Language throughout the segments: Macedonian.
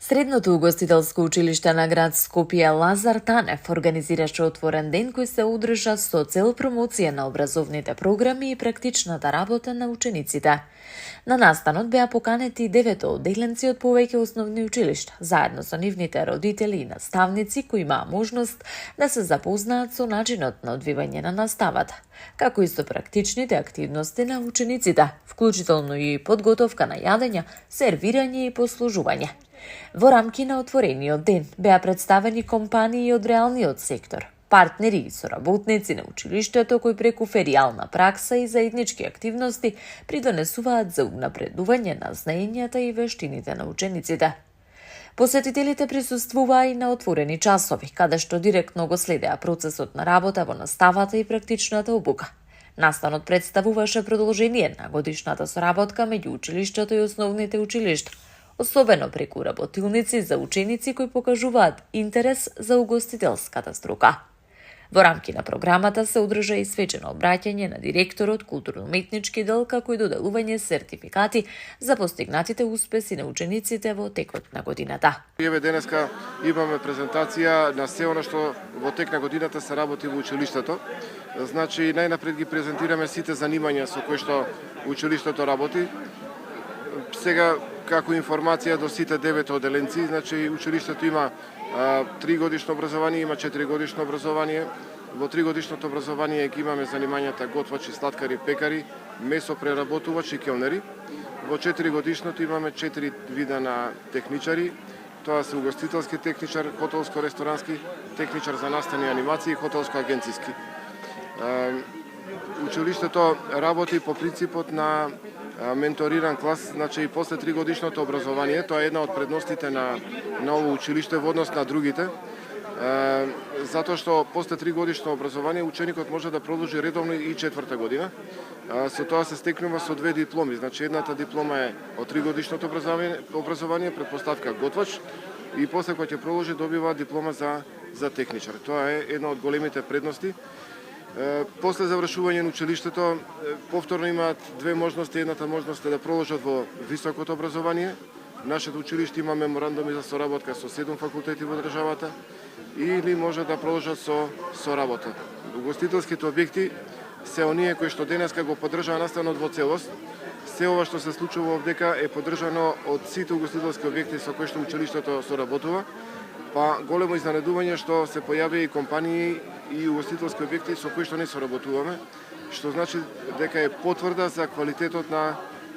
Средното угостителско училиште на град Скопје Лазар Танев организираше отворен ден кој се одржа со цел промоција на образовните програми и практичната работа на учениците. На настанот беа поканети 9 одделенци од повеќе основни училишта, заедно со нивните родители и наставници кои имаа можност да се запознаат со начинот на одвивање на наставата, како и со практичните активности на учениците, вклучително и подготовка на јадење, сервирање и послужување. Во рамки на отворениот ден беа представени компании од реалниот сектор, партнери и соработници на училиштето кои преку феријална пракса и заеднички активности придонесуваат за унапредување на знаењата и вештините на учениците. Посетителите присуствуваа и на отворени часови, каде што директно го следеа процесот на работа во наставата и практичната обука. Настанот представуваше продолжение на годишната соработка меѓу училиштето и основните училишта, особено преку работилници за ученици кои покажуваат интерес за угостителската струка. Во рамки на програмата се одржа и свечено обраќање на директорот културно-уметнички дел, како и доделување сертификати за постигнатите успеси на учениците во текот на годината. Еве денеска имаме презентација на се она што во тек на годината се работи во училиштето. Значи најнапред ги презентираме сите занимања со кои што училиштето работи. Сега како информација до сите 9 одделенци, значи училиштето има 3 годишно образование, има 4 годишно образование. Во 3 годишното образование ги имаме занимањата готвачи, сладкари, пекари, месопреработувачи и келнери. Во 4 годишното имаме 4 вида на техничари. Тоа се угостителски техничар, хотелско-ресторански техничар за настани и анимации и хотелско-агенциски. Училиштето работи по принципот на менториран клас, значи и после 3 годишното образование, тоа е една од предностите на ово училиште во однос на другите, затоа што после 3 годишно образование ученикот може да продолжи редовно и 4-та година. Со тоа се стекнува со 2 дипломи, значи едната диплома е од 3 годишното образование, предпоставка готвач, и после кога ќе продолжи добива диплома за техничар. Тоа е една од големите предности. После завршување на училиштето, повторно имаат две можности. Едната можност е да продолжат во високото образование. Нашето училиште има меморандуми за соработка со 7 факултети во државата, или може да продолжат со работа. Угостителските објекти се оние кои што денеска го поддржаа настанот во целост. Се ова што се случува овдека е поддржано од сите угостителски објекти со кои што училиштето соработува. Па големо изненадување што се појави и компании и угостителски објекти со кои што не соработуваме, што значи дека е потврда за квалитетот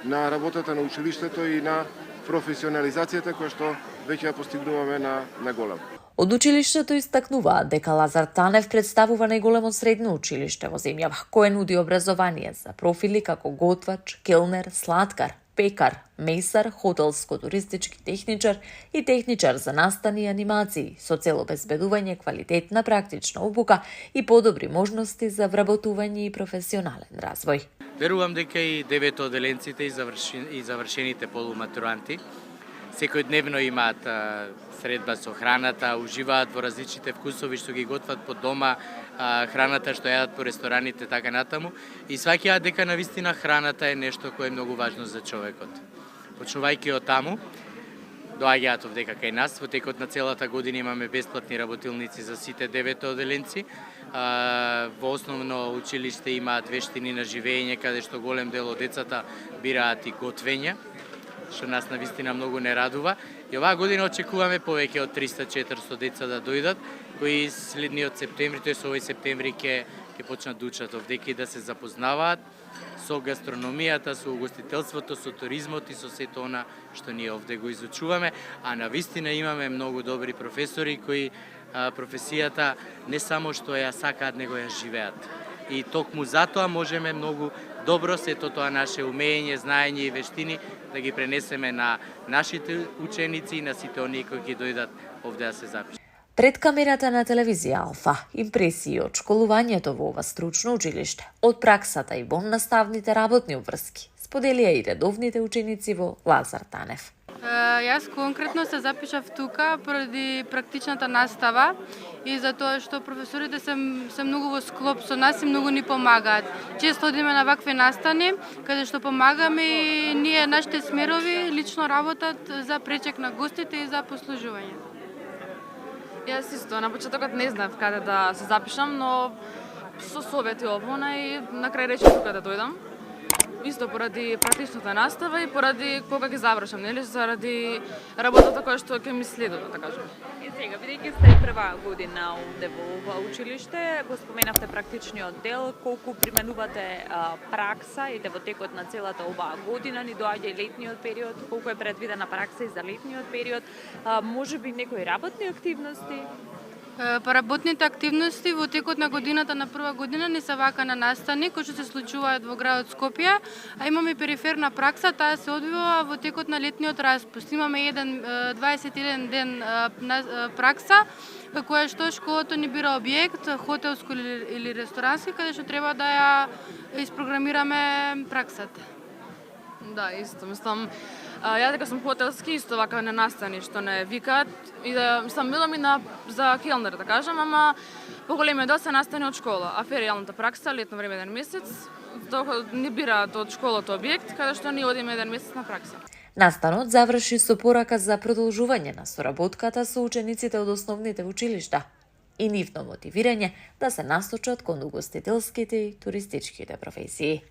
на работата на училиштето и на професионализацијата која што веќе ја постигнуваме на голем. Од училиштето истакнуваат дека Лазар Танев представува најголемо средно училиште во земјава, кое нуди образование за профили како готвач, келнер, сладкар, пекар, месар, хотелско-туристички техничар и техничар за настани и анимации, со цел обезбедување квалитетна практична обука и подобри можности за вработување и професионален развој. Верувам дека и 9 одделенците и завршените полуматуранти секојдневно имаат средба со храната, уживаат во различните вкусови што ги готват по дома, храната што јадат по рестораните, така натаму, и сваќаат дека навистина храната е нешто кое е многу важно за човекот. Почнувајќи од таму, доаѓаат овдека кај нас, во текот на целата година имаме бесплатни работилници за сите 9 одделенци. Во основно училиште имаат вештини на живење, каде што голем дел од децата бираат и готвење, што нас навистина многу не радува. И оваа година очекуваме повеќе од 300-400 деца да дојдат, кои следниот септември, тоест овој септември ќе почнат да учат овдека и да се запознаваат со гастрономијата, со угостителството, со туризмот и со сето она што ние овде го изучуваме, а навистина имаме многу добри професори кои професијата не само што ја сакаат, него ја живеат. И токму затоа можеме многу добро сето тоа наше умење, знаење и вештини да ги пренесеме на нашите ученици и на сите оние кои ќе дојдат овде да се запишат. Пред камерата на телевизија Алфа, импресии од школувањето во ова стручно училиште, од праксата и во наставните работни обврски, споделија и редовните ученици во Лазар Танев. Јас конкретно се запишав тука поради практичната настава и затоа што професорите се многу во склоп со нас и многу ни помагаат. Често одиме на вакви настани каде што помагаме и ние нашите смерови лично работат за пречек на гостите и за послужување. Јас исто на почетокот не знав каде да се запишам, но со совети овона и на крај рече тука да дојдам. Исто поради практичната настава и поради кога ќе завршам, нели, заради работата која што ќе ми следува, да кажам. И сега, бидејќи сте прва година овде во ова училиште, го споменавте практичниот дел, колку применувате пракса и во текот на целата оваа година, ни доаѓа и летниот период, колку е предвидена пракса и за летниот период, можеби некои работни активности? Работните активности во текот на годината на прва година не се вака на настани, кои што се случуваат во градот Скопје, а имаме периферна пракса, таа се одвива во текот на летниот распуст. Имаме 21 ден пракса, која што школата ни бира објект, хотелско или ресторански, каде што треба да ја испрограмираме праксата. Да, исто, мислам, ја дека сум хотелски, исто вака не настани што не викаат и да мислам мило ми за келнер да кажам, ама поголемиот дел се настани од школа, а феријалната пракса летно време еден месец, докато не бираат од школата објект, каде што ние одиме еден месец на пракса. Настанот заврши со порака за продолжување на соработката со учениците од основните училишта и нивно мотивирање да се насочат кон угостителските и туристичките професии.